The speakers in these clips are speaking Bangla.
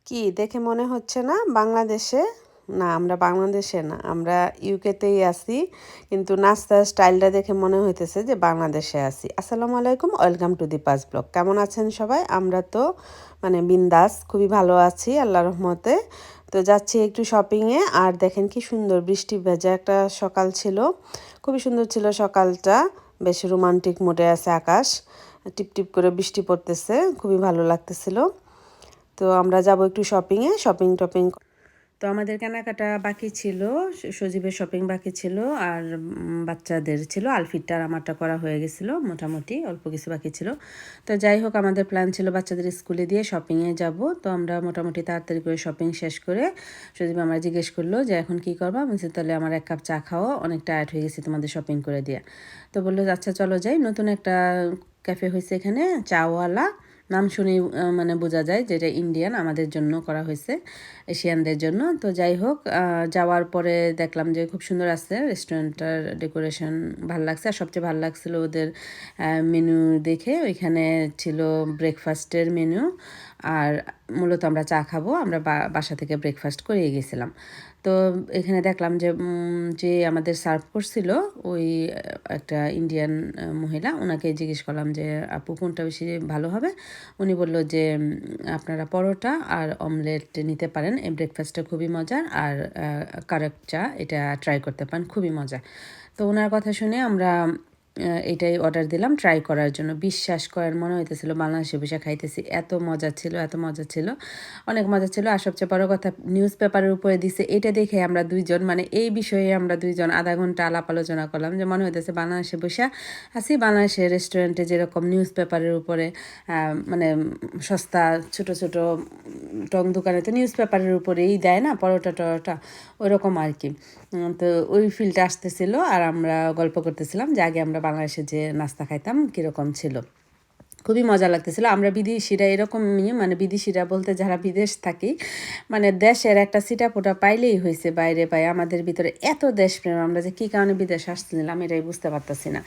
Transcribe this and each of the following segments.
কি দেখে মনে হচ্ছে না বাংলাদেশে? না, আমরা বাংলাদেশে না, আমরা ইউকেতেই আছি। কিন্তু নাস্তার স্টাইলটা দেখে মনে হইতেছে যে বাংলাদেশে আছি। আসসালামু আলাইকুম, welcome to the pass blog. কেমন আছেন সবাই? আমরা তো বিন্দাস খুবই ভালো আছি আল্লাহর রহমতে। তো যাচ্ছি একটু শপিংয়ে, আর দেখেন কি সুন্দর বৃষ্টি ভেজা একটা সকাল ছিল। খুবই সুন্দর ছিল সকালটা, বেশ রোমান্টিক মোডে আছে আকাশ, টিপটিপ করে বৃষ্টি পড়তেছে, খুবই ভালো লাগতেছিল। তো আমরা যাব একটু শপিংয়ে, শপিং টপিং। তো আমাদের কেনাকাটা বাকি ছিল, সজীবের শপিং বাকি ছিল, আর বাচ্চাদের ছিল। আলফিরটা আর আমারটা করা হয়ে গেছিলো, মোটামুটি অল্প কিছু বাকি ছিল। তো যাই হোক, আমাদের প্ল্যান ছিল বাচ্চাদের স্কুলে দিয়ে শপিংয়ে যাব। তো আমরা মোটামুটি তাড়াতাড়ি করে শপিং শেষ করে সজীব আমার জিজ্ঞেস করলো যে এখন কি করবা। বলছি তাহলে আমার এক কাপ চা খাও, অনেক টায়ার্ড হয়ে গেছি তোমাদের শপিং করে দিয়ে। তো বললো আচ্ছা চলো যাই, নতুন একটা ক্যাফে হয়েছে এখানে, চাওয়ালা। নাম শুনেই বোঝা যায় যে এটা ইন্ডিয়ান, আমাদের জন্য করা হয়েছে, এশিয়ানদের জন্য। তো যাই হোক, যাওয়ার পরে দেখলাম যে খুব সুন্দর আছে রেস্টুরেন্টটার ডেকোরেশন, ভালো লাগছে। আর সবচেয়ে ভালো লাগছিল ওদের মেনু দেখে। ওইখানে ছিল ব্রেকফাস্টের মেনু, আর মূলত আমরা চা খাবো, আমরা বাসা থেকে ব্রেকফাস্ট করিয়ে গেছিলাম। তো এখানে দেখলাম যে যে আমাদের সার্ভ করছিল ওই একটা ইন্ডিয়ান মহিলা, ওনাকে জিজ্ঞেস করলাম যে আপু কোনটা বেশি ভালো হবে। উনি বলল যে আপনারা পরোটা আর অমলেট নিতে পারেন, এই ব্রেকফাস্টটা খুবই মজার, আর কারেক্ট চা এটা ট্রাই করতে পারেন, খুবই মজা। তো ওনার কথা শুনে আমরা এটাই অর্ডার দিলাম ট্রাই করার জন্য। বিশ্বাস করার মনে হইতেছিল বাংলাদেশে বসে খাইতেছি, এত মজা ছিল, এত মজা ছিল, অনেক মজা ছিল। আর সবচেয়ে বড় কথা, নিউজ পেপারের উপরে দিছে, এটা দেখে আমরা দুইজন এই বিষয়ে আমরা দুইজন আধা ঘন্টা আলাপ আলোচনা করলাম, যে মনে হইতেছে বাংলাদেশে বসে আছি। বাংলাদেশের রেস্টুরেন্টে যেরকম নিউজ পেপারের উপরে সস্তা ছোট ছোট টং দোকানে তো নিউজ পেপারের উপরেই দেয় না পরোটা টরোটা, ওইরকম আর কি। তো ওই ফিলটা আসতেছিল, আর আমরা গল্প করতেছিলাম যে আগে আমরা বাংলাদেশে যে নাস্তা খাইতাম কীরকম ছিল। খুবই মজা লাগতেছিল। আমরা বিদেশিরা এরকমই, বিদেশিরা বলতে যারা বিদেশ থাকি, দেশের একটা সিটাফোটা পাইলেই হয়েছে, বাইরে পাই। আমাদের ভিতরে এত দেশপ্রেম, আমরা যে কী কারণে বিদেশ আসছিলাম এটাই বুঝতে পারতেছি না।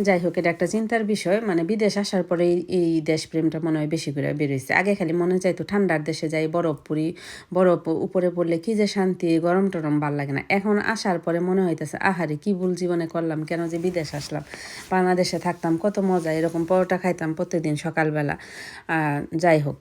যাই হোক, এটা একটা চিন্তার বিষয়। বিদেশ আসার পরে এই দেশপ্রেমটা মনে হয় বেশি করে বেরোইছে। আগে খালি মনে চাইতো ঠান্ডার দেশে যাই, বরফ পুরি, বরফ উপরে পড়লে কী যে শান্তি, গরম টরম ভাল লাগে না। এখন আসার পরে মনে হইতেছে আহারে কী ভুল জীবনে করলাম, কেন যে বিদেশ আসলাম। বাংলাদেশে থাকতাম কত মজা, এরকম পরোটা খাইতাম প্রত্যেকদিন সকালবেলা। যাই হোক,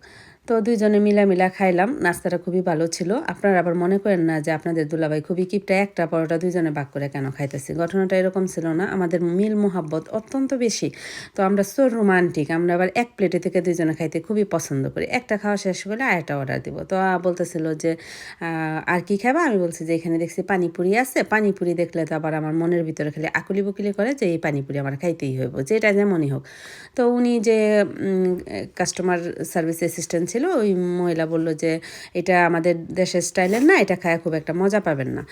তো দুইজনে মিলা খাইলাম, নাস্তাটা খুবই ভালো ছিল। আপনারা আবার মনে করেন না যে আপনাদের দুলাভাই খুবই কিপটা, একটা পরোটা দুইজনে ভাগ করে কেন খাইতেছি। ঘটনাটা এরকম ছিল না, আমাদের মিল মোহাব্বত অত্যন্ত বেশি। তো আমরা সো রোমান্টিক, আমরা আবার এক প্লেটে থেকে দুইজনে খাইতে খুবই পছন্দ করি। একটা খাওয়া শেষ করলে আরেকটা অর্ডার দিব। তো বলতেছিল যে আর কি খাবা। আমি বলছি যে এখানে দেখছি পানিপুরি আছে, পানিপুরি দেখলে তো আবার আমার মনের ভিতরে খালি আকুলি বকুলি করে যে এই পানিপুরি আমার খাইতেই হইব, যেটা যেমনই হোক। তো উনি যে কাস্টমার সার্ভিস অ্যাসিস্ট্যান্ট ছিল, ওই মহিলা বলল যে এটা আমাদের দেশের স্টাইলের না, এটা খায় খুব একটা মজা পাবেন না।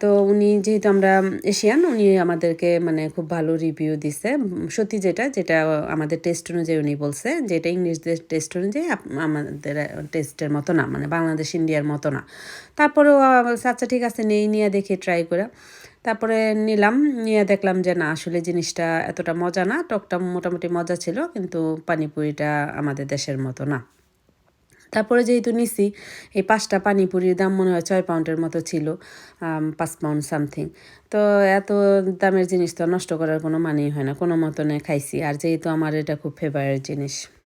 তো উনি যেহেতু আমরা এশিয়ান, উনি আমাদেরকে খুব ভালো রিভিউ দিছে। সত্যি যেটা যেটা আমাদের টেস্ট অনুযায়ী উনি বলছে যে এটা ইংলিশদের টেস্ট অনুযায়ী আমাদের টেস্টের মতো না, বাংলাদেশ ইন্ডিয়ার মতো না। তারপরেও আচ্ছা ঠিক আছে নেই, নিয়ে দেখে ট্রাই করে তারপরে নিলাম। নিয়ে দেখলাম যে না, আসলে জিনিসটা এতটা মজা না। টকটা মোটামুটি মজা ছিল, কিন্তু পানিপুরিটা আমাদের দেশের মতো না। তারপরে যেহেতু নিছি, এই 5টা পানিপুরির দাম মনে হয় 6 পাউন্ডের মতো ছিল, 5 পাউন্ড সামথিং। তো এত দামের জিনিস তো নষ্ট করার কোনো মানেই হয় না, কোনো মতনে খাইছি। আর যেহেতু আমার এটা খুব ফেভারিট জিনিস।